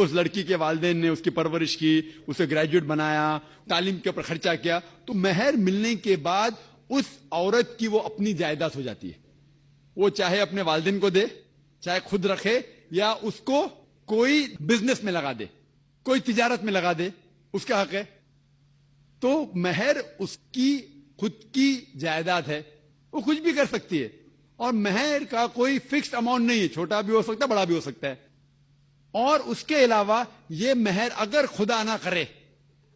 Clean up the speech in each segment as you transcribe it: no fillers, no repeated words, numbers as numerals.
اس لڑکی کے والدین نے اس کی پرورش کی, اسے گریجویٹ بنایا, تعلیم کے اوپر خرچہ کیا, تو مہر ملنے کے بعد اس عورت کی وہ اپنی جائیداد ہو جاتی ہے. وہ چاہے اپنے والدین کو دے, چاہے خود رکھے, یا اس کو کوئی بزنس میں لگا دے, کوئی تجارت میں لگا دے, اس کا حق ہے. تو مہر اس کی خود کی جائیداد ہے, وہ کچھ بھی کر سکتی ہے. اور مہر کا کوئی فکسڈ اماؤنٹ نہیں ہے, چھوٹا بھی ہو سکتا ہے, بڑا بھی ہو سکتا ہے. اور اس کے علاوہ یہ مہر اگر خدا نہ کرے,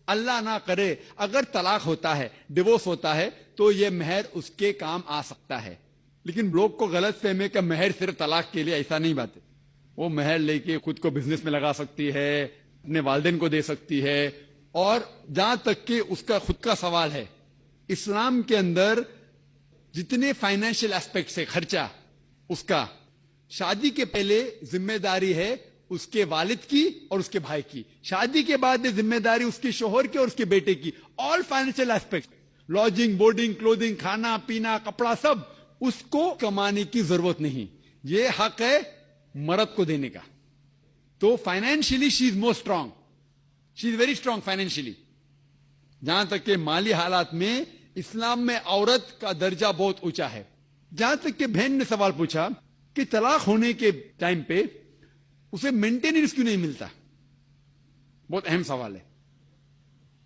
اللہ نہ کرے, اگر طلاق ہوتا ہے, ڈیورس ہوتا ہے, تو یہ مہر اس کے کام آ سکتا ہے. لیکن لوگ کو غلط فہمی ہے کہ مہر صرف طلاق کے لیے, ایسا نہیں بات ہے. وہ مہر لے کے خود کو بزنس میں لگا سکتی ہے, اپنے والدین کو دے سکتی ہے. اور جہاں تک کہ اس کا خود کا سوال ہے, اسلام کے اندر جتنے فائنینشیل ایسپیکٹس ہے, خرچہ اس کا, شادی کے پہلے ذمہ داری ہے اس کے والد کی اور اس کے بھائی کی, شادی کے بعد ذمہ داری اس کے شوہر کی اور اس کے بیٹے کی. آل فائنینشیل ایسپیکٹ, لاڈجنگ, بورڈنگ, کلوتھنگ, کھانا پینا, کپڑا, سب اس کو کمانے کی ضرورت نہیں. یہ حق ہے مرد کو دینے کا. تو financially she is more strong, she is very strong financially. جہاں تک کہ مالی حالات میں اسلام میں عورت کا درجہ بہت اونچا ہے. جہاں تک کہ بہن نے سوال پوچھا کہ طلاق ہونے کے ٹائم پہ اسے مینٹیننس کیوں نہیں ملتا, بہت اہم سوال ہے.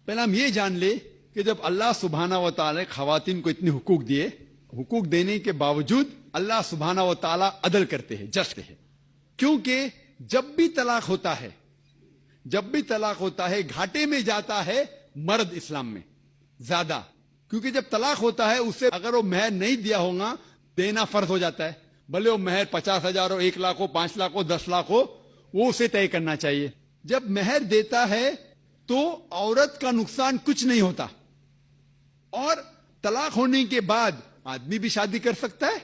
پہلا ہم یہ جان لے کہ جب اللہ سبحانہ و تعالی خواتین کو اتنے حقوق دیے, حقوق دینے کے باوجود اللہ سبحانہ و تعالی عدل کرتے ہیں, جسٹ ہے. کیونکہ جب بھی طلاق ہوتا ہے, جب بھی طلاق ہوتا ہے, گھاٹے میں جاتا ہے مرد اسلام میں زیادہ. کیونکہ جب طلاق ہوتا ہے اسے اگر وہ مہر نہیں دیا ہوگا, دینا فرض ہو جاتا ہے. بھلے وہ مہر 50,000 ہو, 1 لاکھ ہو, 5 لاکھ ہو, 10 لاکھ ہو, وہ اسے طے کرنا چاہیے. جب مہر دیتا ہے تو عورت کا نقصان کچھ نہیں ہوتا. اور طلاق ہونے کے بعد آدمی بھی شادی کر سکتا ہے,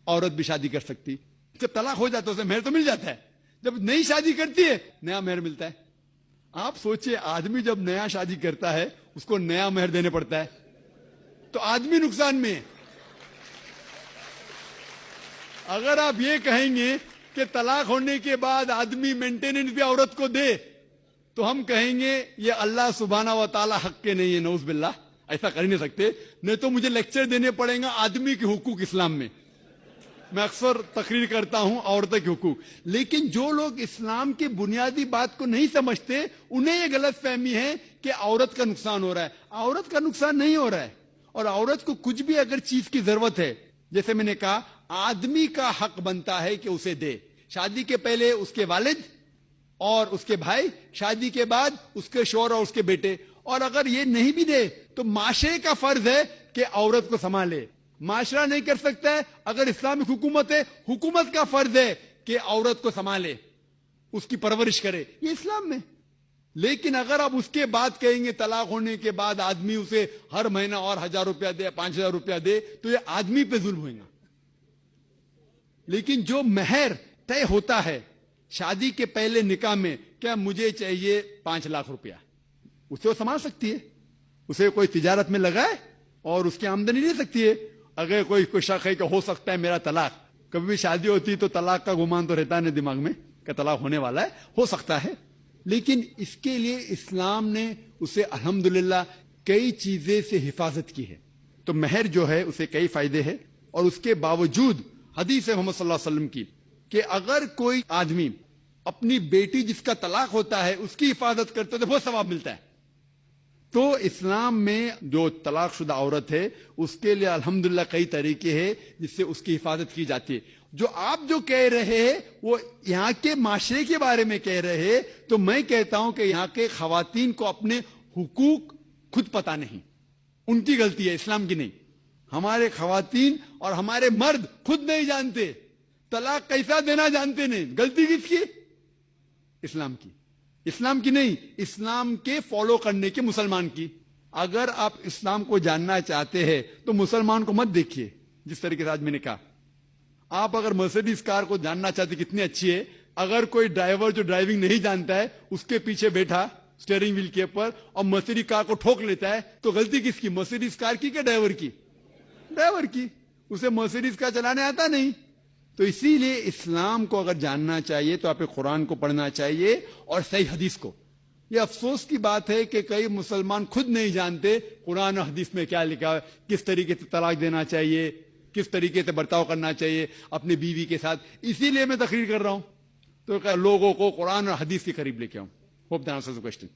عورت بھی شادی کر سکتی. جب طلاق ہو جاتا ہے اسے مہر تو مل جاتا ہے, جب نئی شادی کرتی ہے نیا مہر ملتا ہے. آپ سوچئے, آدمی جب نیا شادی کرتا ہے اس کو نیا مہر دینے پڑتا ہے, تو آدمی نقصان میں ہے. اگر آپ یہ کہیں گے کہ طلاق ہونے کے بعد آدمی مینٹیننس بھی عورت کو دے, تو ہم کہیں گے یہ اللہ سبحانہ و تعالی حق کے نہیں ہے, نعوذ باللہ. ایسا کر ہی نہیں سکتے, نہیں تو مجھے لیکچر دینے پڑیں گا آدمی کے حقوق اسلام میں. میں اکثر تقریر کرتا ہوں عورتوں کے حقوق. لیکن جو لوگ اسلام کی بنیادی بات کو نہیں سمجھتے, انہیں یہ غلط فہمی ہے کہ عورت کا نقصان ہو رہا ہے. عورت کا نقصان نہیں ہو رہا ہے. اور عورت کو کچھ بھی اگر چیز کی ضرورت ہے, جیسے میں نے کہا, آدمی کا حق بنتا ہے کہ اسے دے. شادی کے پہلے اس کے والد اور اس کے بھائی, شادی کے بعد اس کے شوہر اور اس کے بیٹے. اور اگر یہ نہیں بھی دے تو معاشرے کا فرض ہے کہ عورت کو سنبھالے. معاشرہ نہیں کر سکتا ہے, اگر اسلامک حکومت ہے, حکومت کا فرض ہے کہ عورت کو سنبھالے, اس کی پرورش کرے. یہ اسلام میں. لیکن اگر آپ اس کے بعد کہیں گے طلاق ہونے کے بعد آدمی اسے ہر مہینہ اور 1,000 روپیہ دے, 5,000 روپیہ دے, تو یہ آدمی پہ ظلم ہوئے گا. لیکن جو مہر طے ہوتا ہے شادی کے پہلے نکاح میں, کیا مجھے چاہیے 5 لاکھ روپیہ, اسے وہ سنبھال سکتی ہے. اسے کوئی تجارت میں لگائے اور اس کی آمدنی لے سکتی ہے. اگر کوئی شک ہے کہ ہو سکتا ہے میرا طلاق, کبھی بھی شادی ہوتی تو طلاق کا گمان تو رہتا ہے دماغ میں کہ طلاق ہونے والا ہے, ہو سکتا ہے. لیکن اس کے لیے اسلام نے اسے الحمدللہ کئی چیزیں سے حفاظت کی ہے. تو مہر جو ہے اسے کئی فائدے ہیں. اور اس کے باوجود حدیث محمد صلی اللہ علیہ وسلم کی کہ اگر کوئی آدمی اپنی بیٹی جس کا طلاق ہوتا ہے اس کی حفاظت کرتا ہے تو بہت ثواب ملتا ہے. تو اسلام میں جو طلاق شدہ عورت ہے اس کے لیے الحمدللہ کئی طریقے ہیں جس سے اس کی حفاظت کی جاتی ہے. جو آپ جو کہہ رہے ہیں وہ یہاں کے معاشرے کے بارے میں کہہ رہے ہیں, تو میں کہتا ہوں کہ یہاں کے خواتین کو اپنے حقوق خود پتہ نہیں, ان کی غلطی ہے, اسلام کی نہیں. ہمارے خواتین اور ہمارے مرد خود نہیں جانتے, طلاق کیسا دینا جانتے نہیں. غلطی کس کی؟ اسلام کی. اسلام کی نہیں, اسلام کے فالو کرنے کے مسلمان کی. اگر آپ اسلام کو جاننا چاہتے ہیں تو مسلمان کو مت دیکھیے. جس طریقے سے آج میں نے کہا, آپ اگر مرسیڈیز کار کو جاننا چاہتے کتنی اچھی ہے, اگر کوئی ڈرائیور جو ڈرائیونگ نہیں جانتا ہے اس کے پیچھے بیٹھا اسٹیئرنگ ویل کے اوپر اور مرسیڈیز کار کو ٹھوک لیتا ہے, تو غلطی کس کی؟ مرسیڈیز کار کی کہ ڈرائیور کی؟ ڈرائیور کی. اسے مرسیڈیز کار چلانے آتا نہیں. تو اسی لیے اسلام کو اگر جاننا چاہیے تو آپ کو قرآن کو پڑھنا چاہیے اور صحیح حدیث کو. یہ افسوس کی بات ہے کہ کئی مسلمان خود نہیں جانتے قرآن و حدیث میں کیا لکھا ہے, کس طریقے سے طلاق دینا چاہیے, کس طریقے سے برتاؤ کرنا چاہیے اپنی بیوی کے ساتھ. اسی لیے میں تقریر کر رہا ہوں تو لوگوں کو قرآن اور حدیث کے قریب لے کے آؤں. Hope that answers the question.